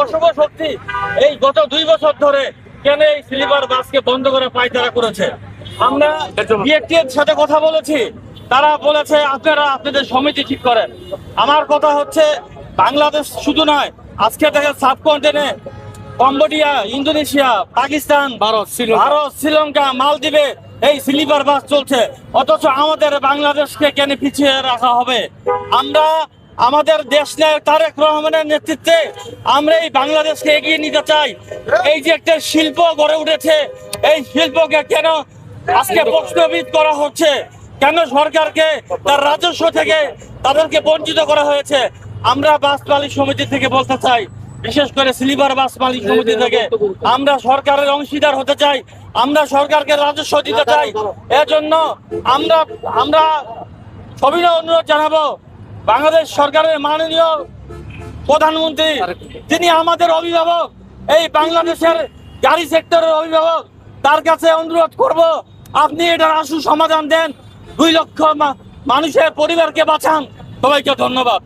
অশুভ শক্তি এই গত 2 বছর ধরে কেন এই স্লিপার বাসকে বন্ধ করে পায়তারা করেছে? আমরা বিএটির সাথে কথা বলেছি, তারা বলেছে আপনারা আপনাদের সমিতি ঠিক করেন। আমার কথা হচ্ছে বাংলাদেশ শুধু নয়, আজকে দেখেন সাবকন্টিনেন্টে কম্বোডিয়া, ইন্দোনেশিয়া, পাকিস্তান, ভারত, শ্রীলঙ্কা, মালদ্বীপে এই স্লিপার বাস চলছে, অথচ আমাদের বাংলাদেশকে কেন পিছিয়ে রাখা হবে? আমরা আমাদের দেশ নায়ক তারেক রহমানের নেতৃত্বে আমরা এই বাংলাদেশকে এগিয়ে নিতে চাই। এই যে একটা শিল্প গড়ে উঠেছে, এই শিল্পকে কেন আজকে প্রশ্নবিদ করা হচ্ছে? কেন সরকারকে তার রাজস্ব থেকে তাদেরকে বঞ্চিত করা হয়েছে? আমরা বাস মালিক সমিতি থেকে বলতে চাই, বিশেষ করে স্লিপার বাস মালিক সমিতি থেকে আমরা সরকারের অংশীদার হতে চাই, আমরা সরকারকে রাজস্ব দিতে চাই। এজন্য আমরা সবিনয় অনুরোধ জানাবো বাংলাদেশ সরকারের মাননীয় প্রধানমন্ত্রী, তিনি আমাদের অভিভাবক, এই বাংলাদেশের গাড়ি সেক্টরের অভিভাবক, তার কাছে অনুরোধ করব আপনি এটার আশু সমাধান দেন, 2 লক্ষ মানুষের পরিবারকে বাঁচান। সবাইকে ধন্যবাদ।